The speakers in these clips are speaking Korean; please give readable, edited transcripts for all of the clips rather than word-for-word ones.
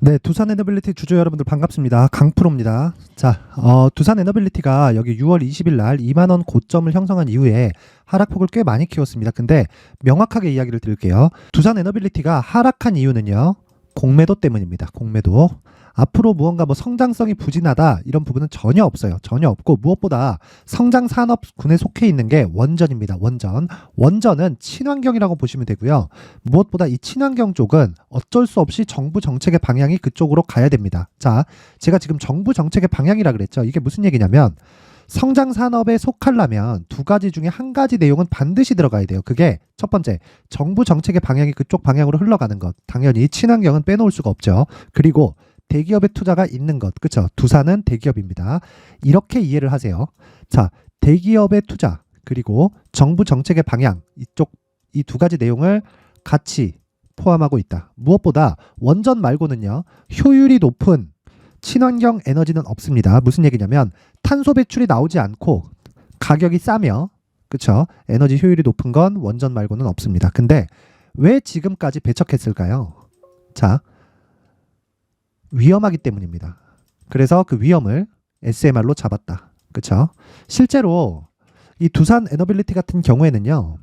네, 두산 에너빌리티 주주 여러분들 반갑습니다. 강프로입니다. 자, 두산 에너빌리티가 여기 6월 20일 날 2만 원 고점을 형성한 이후에 하락폭을 꽤 많이 키웠습니다. 근데 명확하게 이야기를 드릴게요. 두산 에너빌리티가 하락한 이유는요, 공매도 때문입니다. 공매도. 앞으로 무언가 성장성이 부진하다 이런 부분은 전혀 없어요. 전혀 없고, 무엇보다 성장 산업군에 속해 있는 게 원전입니다. 원전. 원전은 친환경이라고 보시면 되고요. 무엇보다 이 친환경 쪽은 어쩔 수 없이 정부 정책의 방향이 그쪽으로 가야 됩니다. 자, 제가 지금 정부 정책의 방향이라 그랬죠. 이게 무슨 얘기냐면, 성장 산업에 속하려면 두 가지 중에 한 가지 내용은 반드시 들어가야 돼요. 그게 첫 번째, 정부 정책의 방향이 그쪽 방향으로 흘러가는 것. 당연히 친환경은 빼놓을 수가 없죠. 그리고 대기업의 투자가 있는 것. 그렇죠? 두산은 대기업입니다. 이렇게 이해를 하세요. 자, 대기업의 투자 그리고 정부 정책의 방향, 이쪽 이 두 가지 내용을 같이 포함하고 있다. 무엇보다 원전 말고는요, 효율이 높은 친환경 에너지는 없습니다. 무슨 얘기냐면, 탄소 배출이 나오지 않고 가격이 싸며, 그렇죠? 에너지 효율이 높은 건 원전 말고는 없습니다. 근데 왜 지금까지 배척했을까요? 자, 위험하기 때문입니다. 그래서 그 위험을 SMR로 잡았다. 그렇죠? 실제로 이 두산 에너빌리티 같은 경우에는요,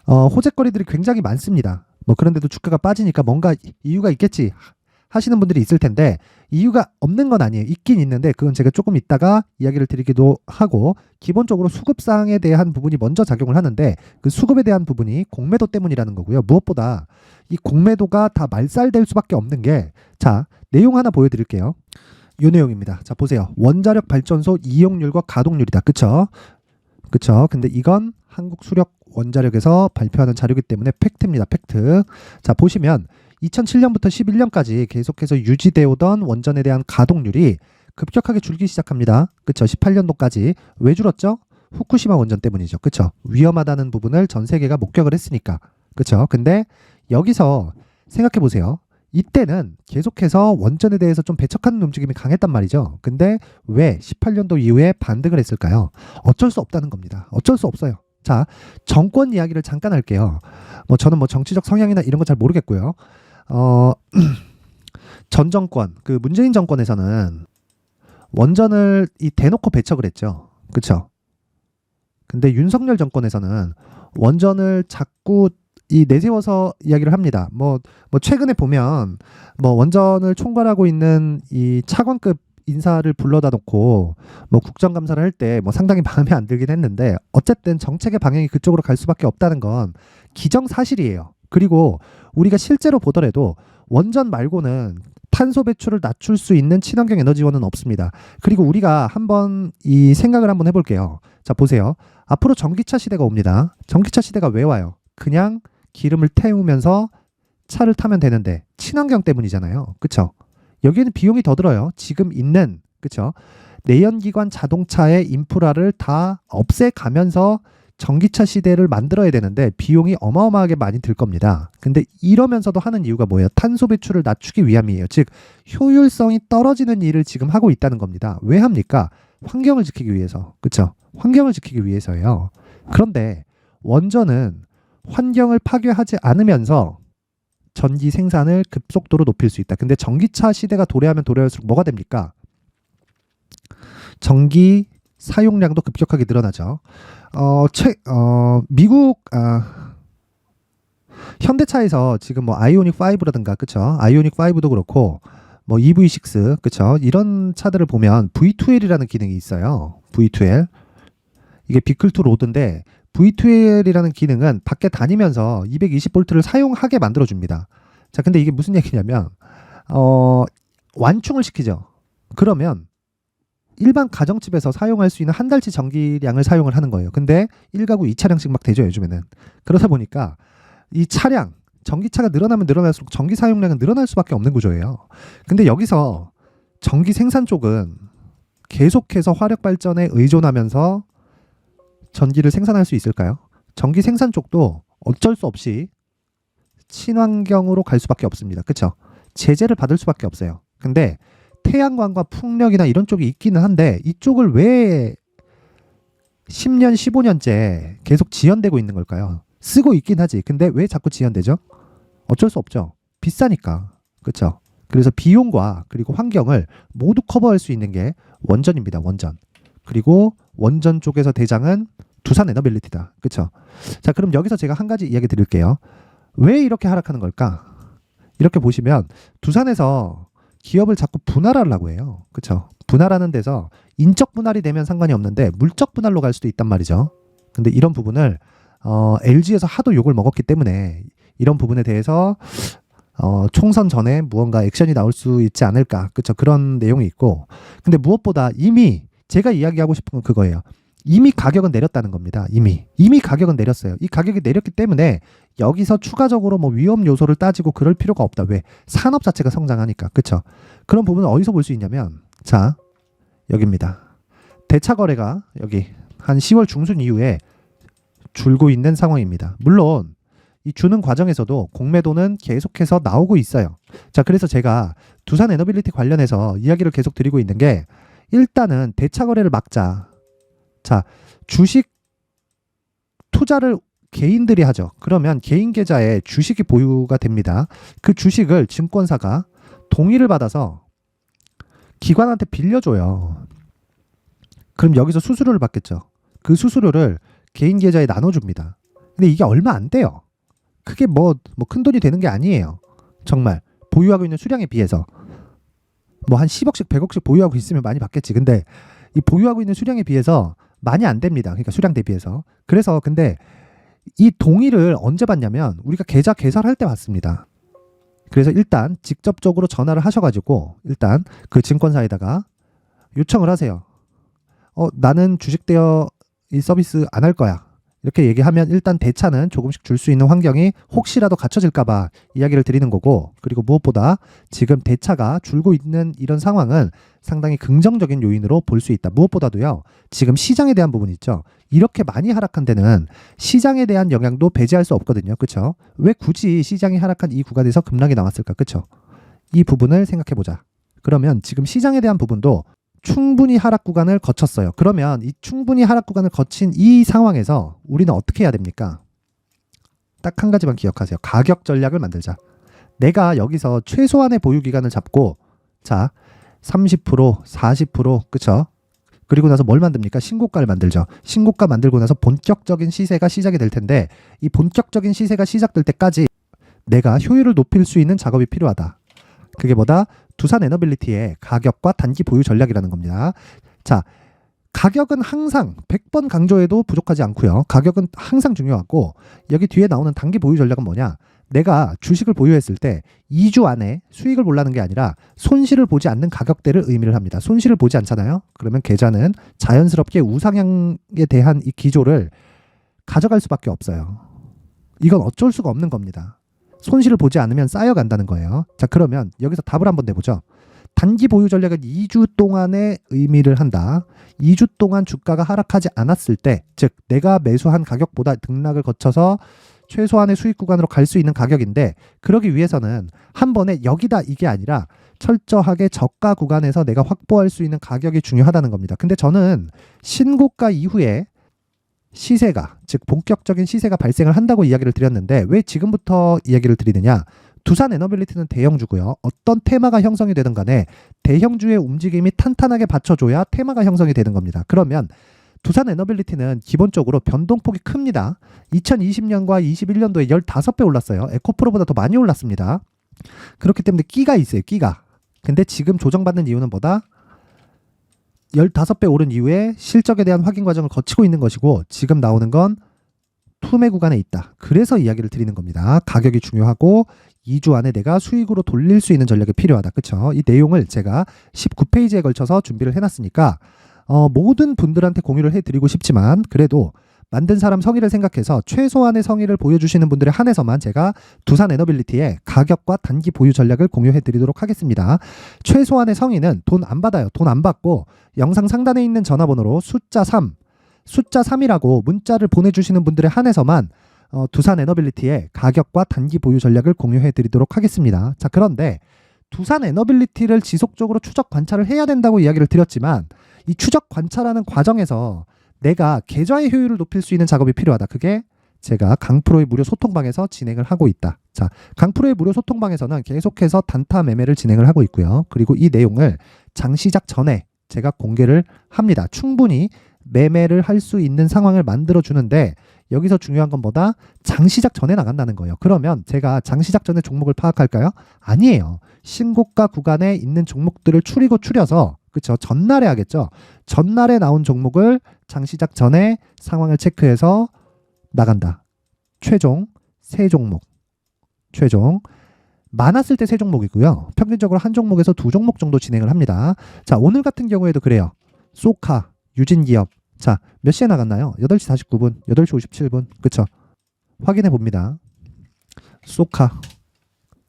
호재거리들이 굉장히 많습니다. 그런데도 주가가 빠지니까 뭔가 이유가 있겠지 하시는 분들이 있을 텐데, 이유가 없는 건 아니에요. 있긴 있는데 그건 제가 조금 이따가 이야기를 드리기도 하고, 기본적으로 수급상에 대한 부분이 먼저 작용을 하는데, 그 수급에 대한 부분이 공매도 때문이라는 거고요. 무엇보다 이 공매도가 다 말살될 수밖에 없는 게, 자, 내용 하나 보여드릴게요. 이 내용입니다. 자, 보세요. 원자력 발전소 이용률과 가동률이다. 그쵸? 그쵸? 근데 이건 한국수력 원자력에서 발표하는 자료이기 때문에 팩트입니다. 팩트. 자, 보시면 2007년부터 11년까지 계속해서 유지되어 오던 원전에 대한 가동률이 급격하게 줄기 시작합니다. 그쵸? 18년도까지. 왜 줄었죠? 후쿠시마 원전 때문이죠. 그쵸? 위험하다는 부분을 전 세계가 목격을 했으니까. 그쵸? 근데 여기서 생각해 보세요. 이때는 계속해서 원전에 대해서 좀 배척하는 움직임이 강했단 말이죠. 근데 왜 18년도 이후에 반등을 했을까요? 어쩔 수 없다는 겁니다. 어쩔 수 없어요. 자, 정권 이야기를 잠깐 할게요. 저는 정치적 성향이나 이런 거 잘 모르겠고요. 전 정권, 그 문재인 정권에서는 원전을 대놓고 배척을 했죠. 그쵸? 근데 윤석열 정권에서는 원전을 자꾸 내세워서 이야기를 합니다. 최근에 보면 원전을 총괄하고 있는 이 차관급 인사를 불러다 놓고 국정감사를 할 때 상당히 마음에 안 들긴 했는데, 어쨌든 정책의 방향이 그쪽으로 갈 수밖에 없다는 건 기정사실이에요. 그리고 우리가 실제로 보더라도 원전 말고는 탄소 배출을 낮출 수 있는 친환경 에너지원은 없습니다. 그리고 우리가 한번 이 생각을 한번 해볼게요. 자, 보세요. 앞으로 전기차 시대가 옵니다. 전기차 시대가 왜 와요? 그냥 기름을 태우면서 차를 타면 되는데 친환경 때문이잖아요. 그쵸? 여기에는 비용이 더 들어요. 지금 있는, 그쵸? 내연기관 자동차의 인프라를 다 없애가면서 전기차 시대를 만들어야 되는데 비용이 어마어마하게 많이 들 겁니다. 근데 이러면서도 하는 이유가 뭐예요? 탄소 배출을 낮추기 위함이에요. 즉, 효율성이 떨어지는 일을 지금 하고 있다는 겁니다. 왜 합니까? 환경을 지키기 위해서. 그쵸? 환경을 지키기 위해서예요. 그런데 원전은 환경을 파괴하지 않으면서 전기 생산을 급속도로 높일 수 있다. 근데 전기차 시대가 도래하면 도래할수록 뭐가 됩니까? 전기 사용량도 급격하게 늘어나죠. 미국 현대차에서 지금 아이오닉 5라든가, 그쵸? 아이오닉 5도 그렇고 EV6, 그쵸? 이런 차들을 보면 V2L이라는 기능이 있어요. V2L. 이게 비클 투 로드인데, V2L이라는 기능은 밖에 다니면서 220V를 사용하게 만들어줍니다. 자, 근데 이게 무슨 얘기냐면, 완충을 시키죠. 그러면 일반 가정집에서 사용할 수 있는 한 달치 전기량을 사용을 하는 거예요. 근데 1가구 2차량씩 막 되죠, 요즘에는. 그러다 보니까 이 차량, 전기차가 늘어나면 늘어날수록 전기 사용량은 늘어날 수밖에 없는 구조예요. 근데 여기서 전기 생산 쪽은 계속해서 화력 발전에 의존하면서 전기를 생산할 수 있을까요? 전기 생산 쪽도 어쩔 수 없이 친환경으로 갈 수밖에 없습니다. 그쵸? 제재를 받을 수밖에 없어요. 근데 태양광과 풍력이나 이런 쪽이 있기는 한데, 이쪽을 왜 10년, 15년째 계속 지연되고 있는 걸까요? 쓰고 있긴 하지. 근데 왜 자꾸 지연되죠? 어쩔 수 없죠. 비싸니까. 그쵸? 그래서 비용과 그리고 환경을 모두 커버할 수 있는 게 원전입니다. 원전. 그리고 원전 쪽에서 대장은 두산 에너빌리티다. 그렇죠? 자, 그럼 여기서 제가 한 가지 이야기 드릴게요. 왜 이렇게 하락하는 걸까? 이렇게 보시면 두산에서 기업을 자꾸 분할하려고 해요. 그렇죠? 분할하는 데서 인적 분할이 되면 상관이 없는데 물적 분할로 갈 수도 있단 말이죠. 근데 이런 부분을 LG에서 하도 욕을 먹었기 때문에 이런 부분에 대해서 총선 전에 무언가 액션이 나올 수 있지 않을까. 그렇죠? 그런 내용이 있고. 근데 무엇보다 이미 제가 이야기하고 싶은 건 그거예요. 이미 가격은 내렸다는 겁니다. 이미 가격은 내렸어요. 이 가격이 내렸기 때문에 여기서 추가적으로 뭐 위험 요소를 따지고 그럴 필요가 없다. 왜? 산업 자체가 성장하니까. 그렇죠? 그런 부분을 어디서 볼 수 있냐면 자, 여기입니다. 대차 거래가 여기 한 10월 중순 이후에 줄고 있는 상황입니다. 물론 이 주는 과정에서도 공매도는 계속해서 나오고 있어요. 자, 그래서 제가 두산 에너빌리티 관련해서 이야기를 계속 드리고 있는 게 일단은 대차 거래를 막자. 자, 주식 투자를 개인들이 하죠. 그러면 개인 계좌에 주식이 보유가 됩니다. 그 주식을 증권사가 동의를 받아서 기관한테 빌려줘요. 그럼 여기서 수수료를 받겠죠. 그 수수료를 개인 계좌에 나눠줍니다. 근데 이게 얼마 안 돼요. 그게 뭐 큰 돈이 되는 게 아니에요. 정말 보유하고 있는 수량에 비해서 뭐 한 10억씩 100억씩 보유하고 있으면 많이 받겠지. 근데 이 보유하고 있는 수량에 비해서 많이 안 됩니다. 그러니까 수량 대비해서. 그래서 근데 이 동의를 언제 받냐면 우리가 계좌 개설할 때 받습니다. 그래서 일단 직접적으로 전화를 하셔가지고 일단 그 증권사에다가 요청을 하세요. 나는 주식 대여 이 서비스 안 할 거야. 이렇게 얘기하면 일단 대차는 조금씩 줄 수 있는 환경이 혹시라도 갖춰질까봐 이야기를 드리는 거고, 그리고 무엇보다 지금 대차가 줄고 있는 이런 상황은 상당히 긍정적인 요인으로 볼 수 있다. 무엇보다도요, 지금 시장에 대한 부분 있죠. 이렇게 많이 하락한 데는 시장에 대한 영향도 배제할 수 없거든요. 그렇죠? 왜 굳이 시장이 하락한 이 구간에서 급락이 나왔을까? 그렇죠? 이 부분을 생각해 보자. 그러면 지금 시장에 대한 부분도 충분히 하락 구간을 거쳤어요. 그러면 이 충분히 하락 구간을 거친 이 상황에서 우리는 어떻게 해야 됩니까? 딱 한 가지만 기억하세요. 가격 전략을 만들자. 내가 여기서 최소한의 보유 기간을 잡고 자, 30%, 40%, 그쵸? 그리고 나서 뭘 만듭니까? 신고가를 만들죠. 신고가 만들고 나서 본격적인 시세가 시작이 될 텐데 이 본격적인 시세가 시작될 때까지 내가 효율을 높일 수 있는 작업이 필요하다. 그게 뭐다? 두산 에너빌리티의 가격과 단기 보유 전략이라는 겁니다. 자, 가격은 항상 100번 강조해도 부족하지 않고요. 가격은 항상 중요하고 여기 뒤에 나오는 단기 보유 전략은 뭐냐? 내가 주식을 보유했을 때 2주 안에 수익을 보려는 게 아니라 손실을 보지 않는 가격대를 의미를 합니다. 손실을 보지 않잖아요. 그러면 계좌는 자연스럽게 우상향에 대한 이 기조를 가져갈 수밖에 없어요. 이건 어쩔 수가 없는 겁니다. 손실을 보지 않으면 쌓여간다는 거예요. 자, 그러면 여기서 답을 한번 내보죠. 단기 보유 전략은 2주 동안의 의미를 한다. 2주 동안 주가가 하락하지 않았을 때, 즉 내가 매수한 가격보다 등락을 거쳐서 최소한의 수익 구간으로 갈 수 있는 가격인데, 그러기 위해서는 한 번에 여기다 이게 아니라 철저하게 저가 구간에서 내가 확보할 수 있는 가격이 중요하다는 겁니다. 근데 저는 신고가 이후에 시세가, 즉 본격적인 시세가 발생을 한다고 이야기를 드렸는데 왜 지금부터 이야기를 드리느냐? 두산 에너빌리티는 대형주고요. 어떤 테마가 형성이 되든 간에 대형주의 움직임이 탄탄하게 받쳐줘야 테마가 형성이 되는 겁니다. 그러면 두산 에너빌리티는 기본적으로 변동폭이 큽니다. 2020년과 21년도에 15배 올랐어요. 에코프로보다 더 많이 올랐습니다. 그렇기 때문에 끼가 있어요. 끼가. 근데 지금 조정받는 이유는 뭐다? 15배 오른 이후에 실적에 대한 확인 과정을 거치고 있는 것이고 지금 나오는 건 투매 구간에 있다. 그래서 이야기를 드리는 겁니다. 가격이 중요하고 2주 안에 내가 수익으로 돌릴 수 있는 전략이 필요하다. 그렇죠? 이 내용을 제가 19페이지에 걸쳐서 준비를 해놨으니까 모든 분들한테 공유를 해드리고 싶지만 그래도 만든 사람 성의를 생각해서 최소한의 성의를 보여주시는 분들에 한해서만 제가 두산 에너빌리티의 가격과 단기 보유 전략을 공유해 드리도록 하겠습니다. 최소한의 성의는 돈 안 받아요. 돈 안 받고 영상 상단에 있는 전화번호로 숫자 3이라고 문자를 보내주시는 분들에 한해서만 두산 에너빌리티의 가격과 단기 보유 전략을 공유해 드리도록 하겠습니다. 자, 그런데 두산 에너빌리티를 지속적으로 추적 관찰을 해야 된다고 이야기를 드렸지만 이 추적 관찰하는 과정에서 내가 계좌의 효율을 높일 수 있는 작업이 필요하다. 그게 제가 강프로의 무료 소통방에서 진행을 하고 있다. 자, 강프로의 무료 소통방에서는 계속해서 단타 매매를 진행을 하고 있고요. 그리고 이 내용을 장 시작 전에 제가 공개를 합니다. 충분히 매매를 할 수 있는 상황을 만들어 주는데 여기서 중요한 건 뭐다? 장 시작 전에 나간다는 거예요. 그러면 제가 장 시작 전에 종목을 파악할까요? 아니에요. 신고가 구간에 있는 종목들을 추려서 그렇죠. 전날에 하겠죠. 전날에 나온 종목을 장 시작 전에 상황을 체크해서 나간다. 최종 세 종목. 최종 많았을 때 세 종목이고요. 평균적으로 한 종목에서 두 종목 정도 진행을 합니다. 자, 오늘 같은 경우에도 그래요. 소카, 유진기업. 자, 몇 시에 나갔나요? 8시 49분, 8시 57분. 그쵸? 확인해 봅니다. 소카.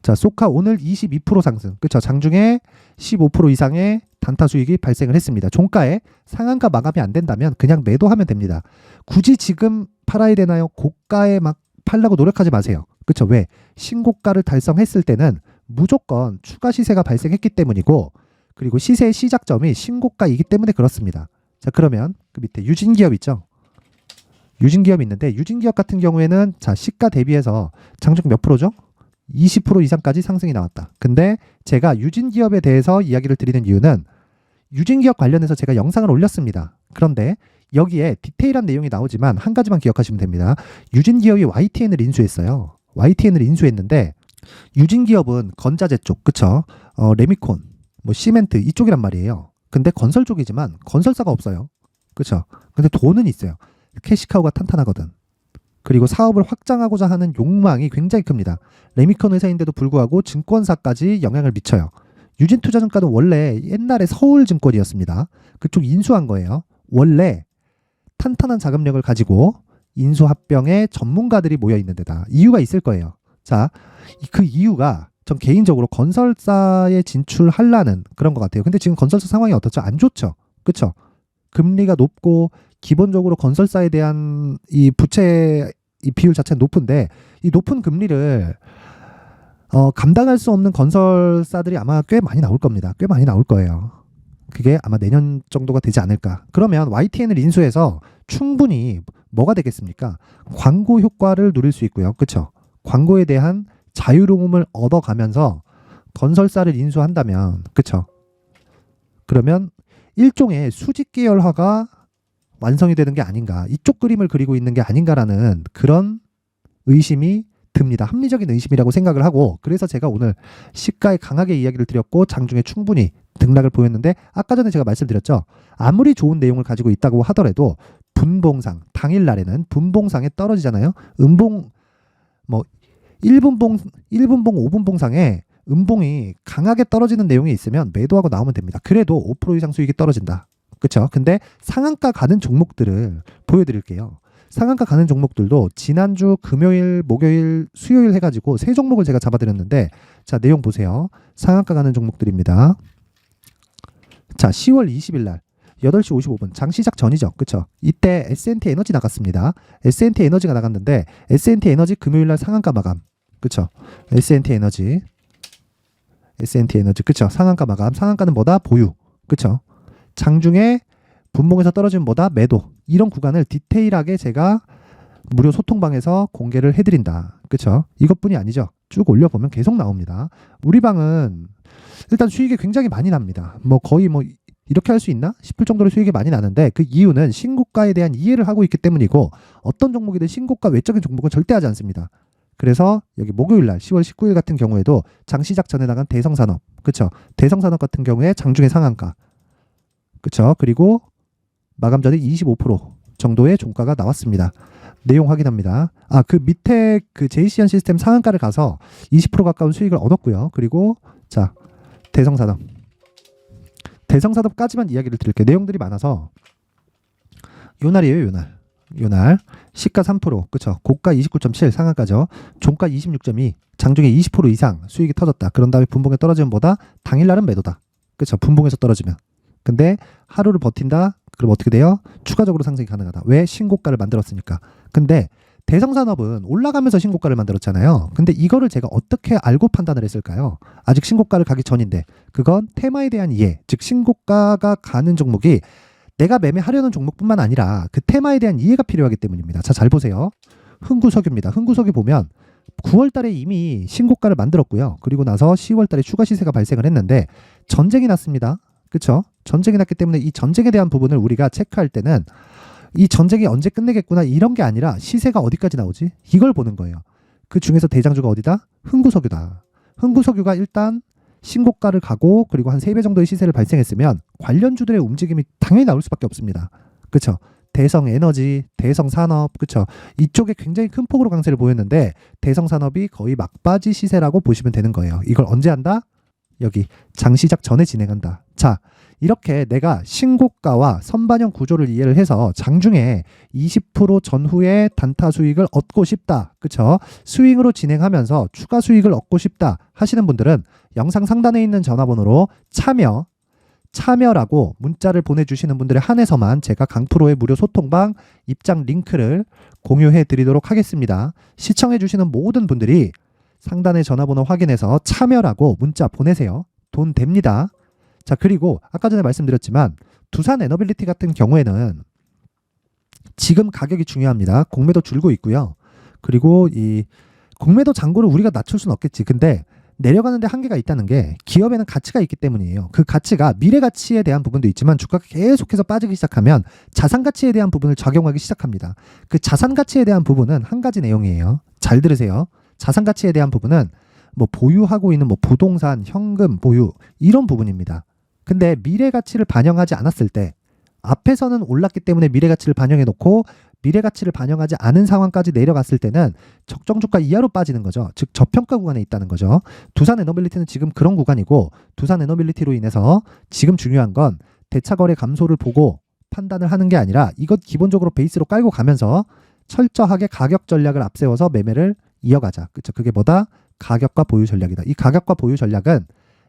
자, 소카 오늘 22% 상승. 그쵸? 장중에 15% 이상의 단타 수익이 발생을 했습니다. 종가에 상한가 마감이 안 된다면 그냥 매도하면 됩니다. 굳이 지금 팔아야 되나요? 고가에 막 팔려고 노력하지 마세요. 그쵸? 왜? 신고가를 달성했을 때는 무조건 추가 시세가 발생했기 때문이고, 그리고 시세의 시작점이 신고가이기 때문에 그렇습니다. 자, 그러면 그 밑에 유진기업 있죠? 유진기업 있는데 유진기업 같은 경우에는 자, 시가 대비해서 장중 몇 프로죠? 20% 이상까지 상승이 나왔다. 근데 제가 유진기업에 대해서 이야기를 드리는 이유는 유진기업 관련해서 제가 영상을 올렸습니다. 그런데 여기에 디테일한 내용이 나오지만 한 가지만 기억하시면 됩니다. 유진기업이 YTN을 인수했어요. YTN을 인수했는데 유진기업은 건자재 쪽, 그쵸? 레미콘, 뭐 시멘트 이쪽이란 말이에요. 근데 건설 쪽이지만 건설사가 없어요. 그쵸? 근데 돈은 있어요. 캐시카우가 탄탄하거든. 그리고 사업을 확장하고자 하는 욕망이 굉장히 큽니다. 레미콘 회사인데도 불구하고 증권사까지 영향을 미쳐요. 유진투자증권은 원래 옛날에 서울증권이었습니다. 그쪽 인수한 거예요. 원래 탄탄한 자금력을 가지고 인수합병에 전문가들이 모여 있는 데다. 이유가 있을 거예요. 자, 그 이유가 전 개인적으로 건설사에 진출하려는 그런 것 같아요. 근데 지금 건설사 상황이 어떻죠? 안 좋죠. 그렇죠? 금리가 높고 기본적으로 건설사에 대한 이 부채 이 비율 자체는 높은데 이 높은 금리를 감당할 수 없는 건설사들이 아마 꽤 많이 나올 겁니다. 꽤 많이 나올 거예요. 그게 아마 내년 정도가 되지 않을까. 그러면 YTN을 인수해서 충분히 뭐가 되겠습니까? 광고 효과를 누릴 수 있고요. 그렇죠? 광고에 대한 자유로움을 얻어가면서 건설사를 인수한다면, 그렇죠? 그러면 일종의 수직 계열화가 완성이 되는 게 아닌가, 이쪽 그림을 그리고 있는 게 아닌가라는 그런 의심이 듭니다. 합리적인 의심이라고 생각을 하고, 그래서 제가 오늘 시가에 강하게 이야기를 드렸고 장중에 충분히 등락을 보였는데, 아까 전에 제가 말씀드렸죠. 아무리 좋은 내용을 가지고 있다고 하더라도 분봉상, 당일날에는 분봉상에 떨어지잖아요. 음봉 뭐 1분봉, 5분봉상에 음봉이 강하게 떨어지는 내용이 있으면 매도하고 나오면 됩니다. 그래도 5% 이상 수익이 떨어진다. 그렇죠? 근데 상한가 가는 종목들을 보여드릴게요. 상한가 가는 종목들도 지난주 금요일, 목요일, 수요일 해가지고 세 종목을 제가 잡아드렸는데, 자, 내용 보세요. 상한가 가는 종목들입니다. 자, 10월 20일 날 8시 55분 장 시작 전이죠. 그쵸? 이때 S&T 에너지 나갔습니다. S&T 에너지가 나갔는데 S&T 에너지 금요일 날 상한가 마감. 그쵸? S&T 에너지 그쵸? 상한가 마감. 상한가는 뭐다? 보유. 그쵸? 장중에 분봉에서 떨어지면 뭐다? 매도. 이런 구간을 디테일하게 제가 무료 소통방에서 공개를 해드린다. 그쵸? 이것뿐이 아니죠. 쭉 올려보면 계속 나옵니다. 우리 방은 일단 수익이 굉장히 많이 납니다. 뭐 거의 뭐 이렇게 할 수 있나 싶을 정도로 수익이 많이 나는데, 그 이유는 신고가에 대한 이해를 하고 있기 때문이고, 어떤 종목이든 신고가 외적인 종목은 절대 하지 않습니다. 그래서 여기 목요일날 10월 19일 같은 경우에도 장 시작 전에 나간 대성산업, 그쵸? 대성산업 같은 경우에 장중에 상한가, 그쵸? 그리고 마감 전에 25% 정도의 종가가 나왔습니다. 내용 확인합니다. 아, 그 밑에 그 JCN 시스템 상한가를 가서 20% 가까운 수익을 얻었고요. 그리고 자, 대성산업까지만 이야기를 드릴게요. 내용들이 많아서. 요날이에요, 요날. 시가 3%, 그쵸? 고가 29.7 상한가죠. 종가 26.2, 장중에 20% 이상 수익이 터졌다. 그런 다음에 분봉에 떨어지면 뭐다? 당일날은 매도다. 그쵸? 분봉에서 떨어지면. 근데 하루를 버틴다? 그럼 어떻게 돼요? 추가적으로 상승이 가능하다. 왜? 신고가를 만들었으니까. 근데 대성산업은 올라가면서 신고가를 만들었잖아요. 근데 이거를 제가 어떻게 알고 판단을 했을까요? 아직 신고가를 가기 전인데, 그건 테마에 대한 이해, 즉 신고가가 가는 종목이 내가 매매하려는 종목뿐만 아니라 그 테마에 대한 이해가 필요하기 때문입니다. 자, 잘 보세요. 흥구석유입니다. 흥구석유 보면 9월 달에 이미 신고가를 만들었고요. 그리고 나서 10월 달에 추가 시세가 발생을 했는데 전쟁이 났습니다. 그렇죠? 전쟁이 났기 때문에 이 전쟁에 대한 부분을 우리가 체크할 때는 이 전쟁이 언제 끝내겠구나 이런 게 아니라 시세가 어디까지 나오지? 이걸 보는 거예요. 그 중에서 대장주가 어디다? 흥구석유다. 흥구석유가 일단 신고가를 가고 그리고 한 3배 정도의 시세를 발생했으면 관련주들의 움직임이 당연히 나올 수밖에 없습니다. 그렇죠? 대성에너지, 대성산업, 그렇죠? 이쪽에 굉장히 큰 폭으로 강세를 보였는데 대성산업이 거의 막바지 시세라고 보시면 되는 거예요. 이걸 언제 한다? 여기 장시작 전에 진행한다. 자, 이렇게 내가 신고가와 선반영 구조를 이해를 해서 장중에 20% 전후의 단타 수익을 얻고 싶다. 그쵸? 스윙으로 진행하면서 추가 수익을 얻고 싶다 하시는 분들은 영상 상단에 있는 전화번호로 참여라고 문자를 보내주시는 분들에 한해서만 제가 강프로의 무료 소통방 입장 링크를 공유해 드리도록 하겠습니다. 시청해 주시는 모든 분들이 상단의 전화번호 확인해서 참여라고 문자 보내세요. 돈 됩니다. 자, 그리고 아까 전에 말씀드렸지만 두산 에너빌리티 같은 경우에는 지금 가격이 중요합니다. 공매도 줄고 있고요. 그리고 이 공매도 잔고를 우리가 낮출 수는 없겠지. 근데 내려가는데 한계가 있다는 게 기업에는 가치가 있기 때문이에요. 그 가치가 미래 가치에 대한 부분도 있지만 주가가 계속해서 빠지기 시작하면 자산 가치에 대한 부분을 적용하기 시작합니다. 그 자산 가치에 대한 부분은 한 가지 내용이에요. 잘 들으세요. 자산 가치에 대한 부분은 뭐 보유하고 있는 뭐 부동산, 현금 보유 이런 부분입니다. 근데 미래 가치를 반영하지 않았을 때 앞에서는 올랐기 때문에 미래 가치를 반영해 놓고 미래 가치를 반영하지 않은 상황까지 내려갔을 때는 적정 주가 이하로 빠지는 거죠. 즉 저평가 구간에 있다는 거죠. 두산 에너빌리티는 지금 그런 구간이고 두산 에너빌리티로 인해서 지금 중요한 건 대차 거래 감소를 보고 판단을 하는 게 아니라 이것 기본적으로 베이스로 깔고 가면서 철저하게 가격 전략을 앞세워서 매매를 이어가자. 그렇죠? 그게 뭐다? 가격과 보유 전략이다. 이 가격과 보유 전략은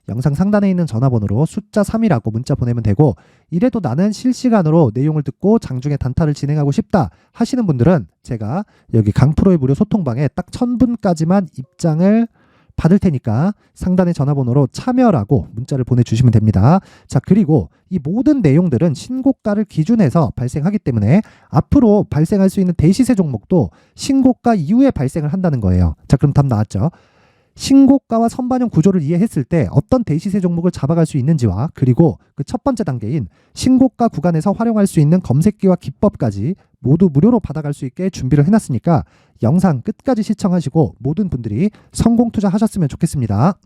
영상 상단에 있는 전화번호로 숫자 3이라고 문자 보내면 되고 이래도 나는 실시간으로 내용을 듣고 장중에 단타를 진행하고 싶다 하시는 분들은 제가 여기 강프로의 무료 소통방에 딱 1000분까지만 입장을 받을 테니까 상단의 전화번호로 참여라고 문자를 보내주시면 됩니다. 자, 그리고 이 모든 내용들은 신고가를 기준해서 발생하기 때문에 앞으로 발생할 수 있는 대시세 종목도 신고가 이후에 발생을 한다는 거예요. 자, 그럼 답 나왔죠? 신고가와 선반영 구조를 이해했을 때 어떤 대시세 종목을 잡아갈 수 있는지와 그리고 그 첫 번째 단계인 신고가 구간에서 활용할 수 있는 검색기와 기법까지 모두 무료로 받아갈 수 있게 준비를 해놨으니까 영상 끝까지 시청하시고 모든 분들이 성공 투자하셨으면 좋겠습니다.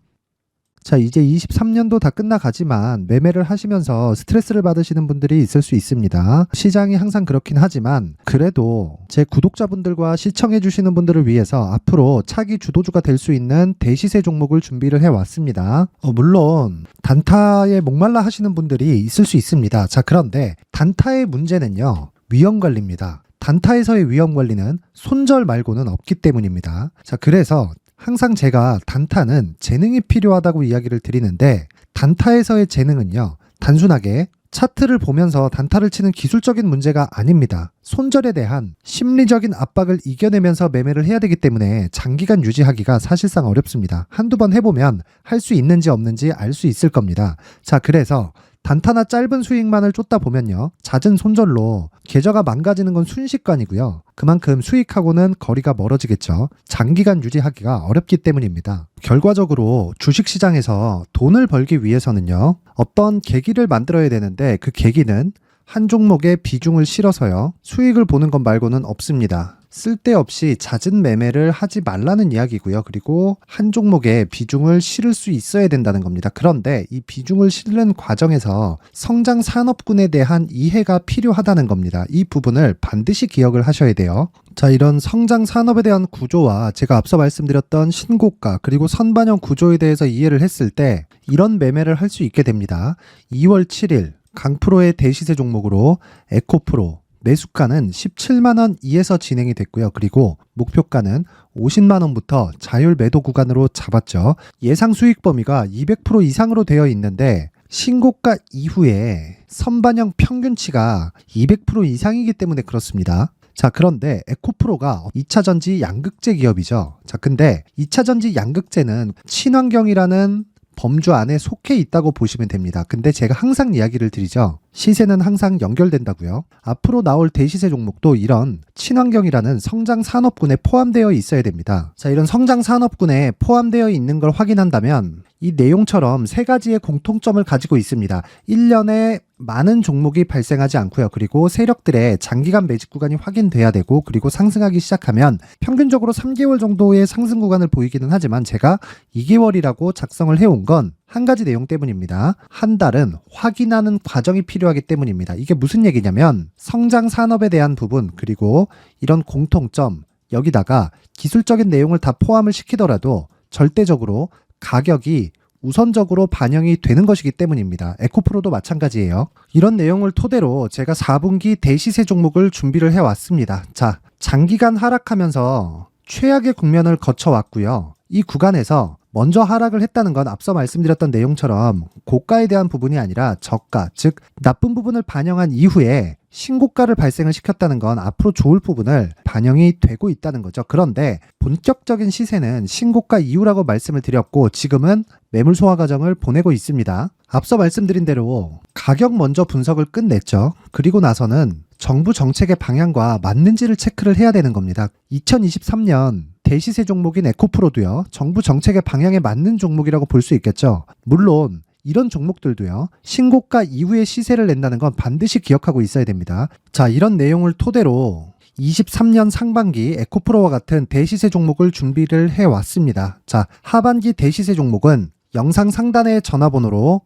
자, 이제 23년도 다 끝나가지만 매매를 하시면서 스트레스를 받으시는 분들이 있을 수 있습니다. 시장이 항상 그렇긴 하지만 그래도 제 구독자분들과 시청해 주시는 분들을 위해서 앞으로 차기 주도주가 될 수 있는 대시세 종목을 준비를 해왔습니다. 물론 단타에 목말라 하시는 분들이 있을 수 있습니다. 자, 그런데 단타의 문제는요, 위험관리입니다. 단타에서의 위험관리는 손절 말고는 없기 때문입니다. 자, 그래서 항상 제가 단타는 재능이 필요하다고 이야기를 드리는데 단타에서의 재능은요, 단순하게 차트를 보면서 단타를 치는 기술적인 문제가 아닙니다. 손절에 대한 심리적인 압박을 이겨내면서 매매를 해야 되기 때문에 장기간 유지하기가 사실상 어렵습니다. 한두 번 해보면 할 수 있는지 없는지 알 수 있을 겁니다. 자, 그래서 단타나 짧은 수익만을 쫓다 보면요, 잦은 손절로 계좌가 망가지는 건 순식간이고요. 그만큼 수익하고는 거리가 멀어지겠죠. 장기간 유지하기가 어렵기 때문입니다. 결과적으로 주식시장에서 돈을 벌기 위해서는요, 어떤 계기를 만들어야 되는데 그 계기는 한 종목에 비중을 실어서요, 수익을 보는 것 말고는 없습니다. 쓸데없이 잦은 매매를 하지 말라는 이야기고요. 그리고 한 종목에 비중을 실을 수 있어야 된다는 겁니다. 그런데 이 비중을 실는 과정에서 성장 산업군에 대한 이해가 필요하다는 겁니다. 이 부분을 반드시 기억을 하셔야 돼요. 자, 이런 성장 산업에 대한 구조와 제가 앞서 말씀드렸던 신고가 그리고 선반영 구조에 대해서 이해를 했을 때 이런 매매를 할 수 있게 됩니다. 2월 7일 강프로의 대시세 종목으로 에코프로 매수가는 17만원 이에서 진행이 됐고요. 그리고 목표가는 50만원부터 자율 매도 구간으로 잡았죠. 예상 수익 범위가 200% 이상으로 되어 있는데 신고가 이후에 선반영 평균치가 200% 이상이기 때문에 그렇습니다. 자, 그런데 에코프로가 2차전지 양극재 기업이죠. 자, 근데 2차전지 양극재는 친환경이라는 범주 안에 속해 있다고 보시면 됩니다. 근데 제가 항상 이야기를 드리죠. 시세는 항상 연결된다고요. 앞으로 나올 대시세 종목도 이런 친환경이라는 성장 산업군에 포함되어 있어야 됩니다. 자, 이런 성장 산업군에 포함되어 있는 걸 확인한다면 이 내용처럼 세 가지의 공통점을 가지고 있습니다. 1년에 많은 종목이 발생하지 않고요. 그리고 세력들의 장기간 매집 구간이 확인돼야 되고, 그리고 상승하기 시작하면 평균적으로 3개월 정도의 상승 구간을 보이기는 하지만 제가 2개월이라고 작성을 해온 건 한 가지 내용 때문입니다. 한 달은 확인하는 과정이 필요하기 때문입니다. 이게 무슨 얘기냐면 성장 산업에 대한 부분, 그리고 이런 공통점, 여기다가 기술적인 내용을 다 포함을 시키더라도 절대적으로 가격이 우선적으로 반영이 되는 것이기 때문입니다. 에코프로도 마찬가지예요. 이런 내용을 토대로 제가 4분기 대시세 종목을 준비를 해왔습니다. 자, 장기간 하락하면서 최악의 국면을 거쳐왔고요. 이 구간에서 먼저 하락을 했다는 건 앞서 말씀드렸던 내용처럼 고가에 대한 부분이 아니라 저가, 즉 나쁜 부분을 반영한 이후에 신고가를 발생을 시켰다는 건 앞으로 좋을 부분을 반영이 되고 있다는 거죠. 그런데 본격적인 시세는 신고가 이후라고 말씀을 드렸고, 지금은 매물 소화 과정을 보내고 있습니다. 앞서 말씀드린 대로 가격 먼저 분석을 끝냈죠. 그리고 나서는 정부 정책의 방향과 맞는지를 체크를 해야 되는 겁니다. 2023년 대시세 종목인 에코프로도요, 정부 정책의 방향에 맞는 종목이라고 볼 수 있겠죠. 물론 이런 종목들도요, 신고가 이후에 시세를 낸다는 건 반드시 기억하고 있어야 됩니다. 자, 이런 내용을 토대로 23년 상반기 에코프로와 같은 대시세 종목을 준비를 해왔습니다. 자, 하반기 대시세 종목은 영상 상단의 전화번호로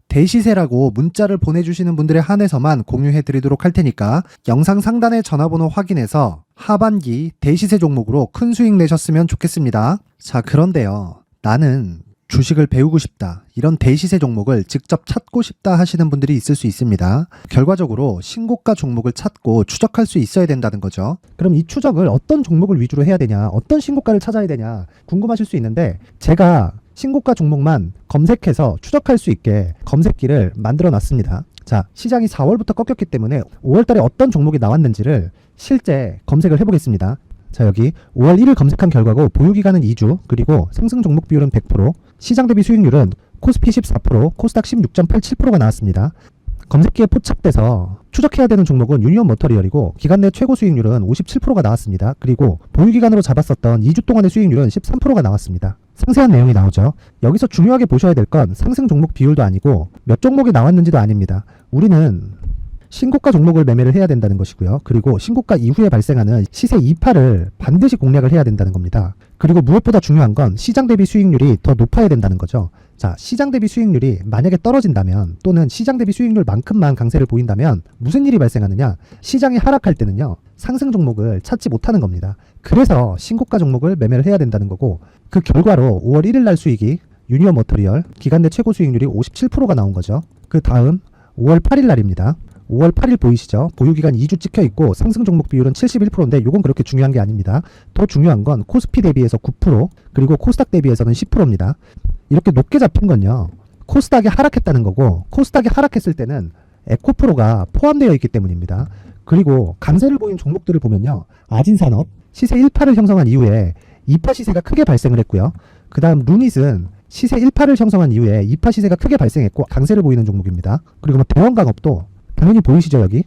대시세라고 문자를 보내주시는 분들에 한해서만 공유해드리도록 할 테니까 영상 상단의 전화번호 확인해서 하반기 대시세 종목으로 큰 수익 내셨으면 좋겠습니다. 자, 그런데요, 나는 주식을 배우고 싶다, 이런 대시세 종목을 직접 찾고 싶다 하시는 분들이 있을 수 있습니다. 결과적으로 신고가 종목을 찾고 추적할 수 있어야 된다는 거죠. 그럼 이 추적을 어떤 종목을 위주로 해야 되냐, 어떤 신고가를 찾아야 되냐 궁금하실 수 있는데, 제가 신고가 종목만 검색해서 추적할 수 있게 검색기를 만들어 놨습니다. 자, 시장이 4월부터 꺾였기 때문에 5월 달에 어떤 종목이 나왔는지를 실제 검색을 해보겠습니다. 자, 여기 5월 1일 검색한 결과고 보유기간은 2주, 그리고 상승 종목 비율은 100%, 시장 대비 수익률은 코스피 14%, 코스닥 16.87%가 나왔습니다. 검색기에 포착돼서 추적해야 되는 종목은 유니온 머터리얼이고 기간 내 최고 수익률은 57%가 나왔습니다. 그리고 보유기간으로 잡았었던 2주 동안의 수익률은 13%가 나왔습니다. 상세한 내용이 나오죠. 여기서 중요하게 보셔야 될 건 상승 종목 비율도 아니고 몇 종목이 나왔는지도 아닙니다. 우리는 신고가 종목을 매매를 해야 된다는 것이고요. 그리고 신고가 이후에 발생하는 시세 이파를 반드시 공략을 해야 된다는 겁니다. 그리고 무엇보다 중요한 건 시장 대비 수익률이 더 높아야 된다는 거죠. 자, 시장 대비 수익률이 만약에 떨어진다면, 또는 시장 대비 수익률만큼만 강세를 보인다면 무슨 일이 발생하느냐? 시장이 하락할 때는요, 상승 종목을 찾지 못하는 겁니다. 그래서 신고가 종목을 매매를 해야 된다는 거고, 그 결과로 5월 1일 날 수익이 유니온 머터리얼 기간 내 최고 수익률이 57%가 나온 거죠. 그 다음 5월 8일 날입니다. 5월 8일 보이시죠? 보유기간 2주 찍혀 있고 상승 종목 비율은 71%인데 이건 그렇게 중요한 게 아닙니다. 더 중요한 건 코스피 대비해서 9%, 그리고 코스닥 대비해서는 10%입니다. 이렇게 높게 잡힌 건요, 코스닥이 하락했다는 거고, 코스닥이 하락했을 때는 에코프로가 포함되어 있기 때문입니다. 그리고 강세를 보인 종목들을 보면요, 아진산업 시세 1파를 형성한 이후에 2파 시세가 크게 발생을 했고요. 그 다음 루닛은 시세 1파를 형성한 이후에 2파 시세가 크게 발생했고 강세를 보이는 종목입니다. 그리고 뭐 대원강업도 당연히 보이시죠? 여기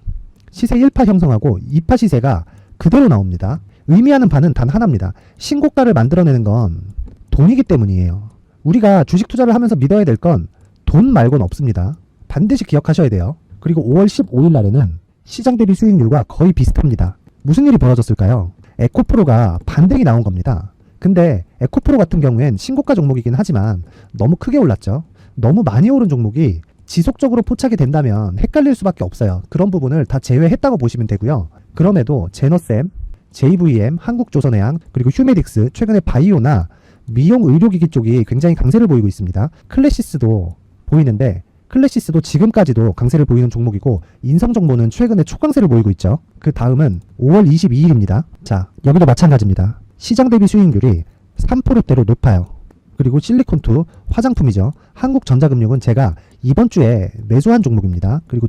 시세 1파 형성하고 2파 시세가 그대로 나옵니다. 의미하는 바는 단 하나입니다. 신고가를 만들어내는 건 돈이기 때문이에요. 우리가 주식 투자를 하면서 믿어야 될 건 돈 말고는 없습니다. 반드시 기억하셔야 돼요. 그리고 5월 15일 날에는 시장 대비 수익률과 거의 비슷합니다. 무슨 일이 벌어졌을까요? 에코프로가 반등이 나온 겁니다. 근데 에코프로 같은 경우엔 신고가 종목이긴 하지만 너무 크게 올랐죠. 너무 많이 오른 종목이 지속적으로 포착이 된다면 헷갈릴 수밖에 없어요. 그런 부분을 다 제외했다고 보시면 되고요. 그럼에도 제너셈, JVM, 한국조선해양, 그리고 휴메딕스, 최근에 바이오나 미용 의료기기 쪽이 굉장히 강세를 보이고 있습니다. 클래시스도 보이는데 클래시스도 지금까지도 강세를 보이는 종목이고, 인성정보는 최근에 초강세를 보이고 있죠. 그 다음은 5월 22일입니다. 자, 여기도 마찬가지입니다. 시장 대비 수익률이 3%대로 높아요. 그리고 실리콘2 화장품이죠. 한국전자금융은 제가 이번 주에 매수한 종목입니다. 그리고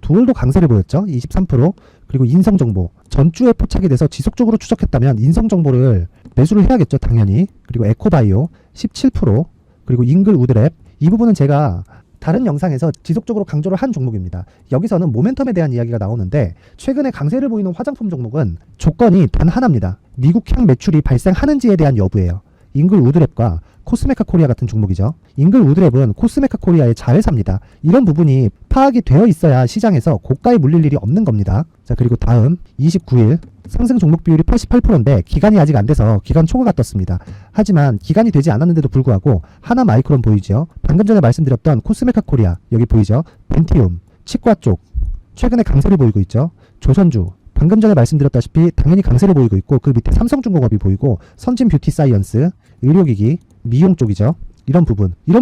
두올도 강세를 보였죠. 23%. 그리고 인성정보 전주에 포착이 돼서 지속적으로 추적했다면 인성정보를 매수를 해야겠죠. 당연히. 그리고 에코바이오 17%, 그리고 잉글우드랩, 이 부분은 제가 다른 영상에서 지속적으로 강조를 한 종목입니다. 여기서는 모멘텀에 대한 이야기가 나오는데 최근에 강세를 보이는 화장품 종목은 조건이 단 하나입니다. 미국향 매출이 발생하는지에 대한 여부예요. 잉글우드랩과 코스메카 코리아 같은 종목이죠. 잉글우드랩은 코스메카 코리아의 자회사입니다. 이런 부분이 파악이 되어 있어야 시장에서 고가에 물릴 일이 없는 겁니다. 자, 그리고 다음 29일 상승 종목 비율이 88%인데 기간이 아직 안 돼서 기간 초과가 떴습니다. 하지만 기간이 되지 않았는데도 불구하고 하나 마이크론 보이죠. 방금 전에 말씀드렸던 코스메카 코리아 여기 보이죠. 벤티움, 치과 쪽 최근에 강세를 보이고 있죠. 조선주 방금 전에 말씀드렸다시피 당연히 강세를 보이고 있고 그 밑에 삼성중공업이 보이고 선진 뷰티 사이언스, 의료기기, 미용 쪽이죠. 이런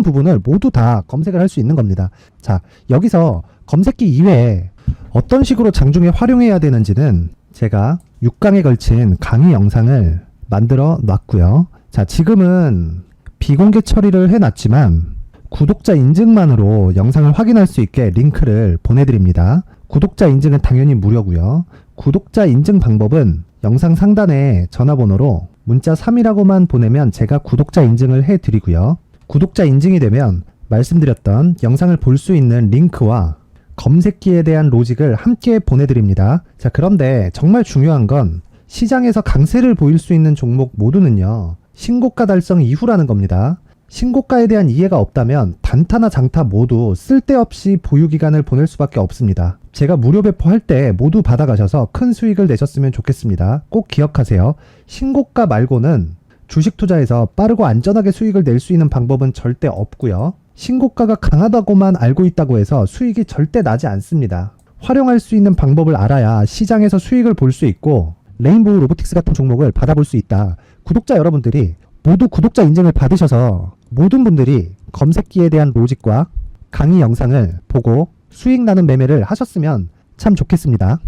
부분을 모두 다 검색을 할 수 있는 겁니다. 자, 여기서 검색기 이외에 어떤 식으로 장중에 활용해야 되는지는 제가 6강에 걸친 강의 영상을 만들어 놨고요. 자, 지금은 비공개 처리를 해놨지만 구독자 인증만으로 영상을 확인할 수 있게 링크를 보내드립니다. 구독자 인증은 당연히 무료고요. 구독자 인증 방법은 영상 상단에 전화번호로 문자 3이라고만 보내면 제가 구독자 인증을 해드리고요. 구독자 인증이 되면 말씀드렸던 영상을 볼 수 있는 링크와 검색기에 대한 로직을 함께 보내드립니다. 자, 그런데 정말 중요한 건 시장에서 강세를 보일 수 있는 종목 모두는요, 신고가 달성 이후라는 겁니다. 신고가에 대한 이해가 없다면 단타나 장타 모두 쓸데없이 보유기간을 보낼 수밖에 없습니다. 제가 무료 배포할 때 모두 받아가셔서 큰 수익을 내셨으면 좋겠습니다. 꼭 기억하세요. 신고가 말고는 주식 투자에서 빠르고 안전하게 수익을 낼 수 있는 방법은 절대 없고요. 신고가가 강하다고만 알고 있다고 해서 수익이 절대 나지 않습니다. 활용할 수 있는 방법을 알아야 시장에서 수익을 볼 수 있고 레인보우 로보틱스 같은 종목을 받아볼 수 있다. 구독자 여러분들이 모두 구독자 인증을 받으셔서 모든 분들이 검색기에 대한 로직과 강의 영상을 보고 수익 나는 매매를 하셨으면 참 좋겠습니다.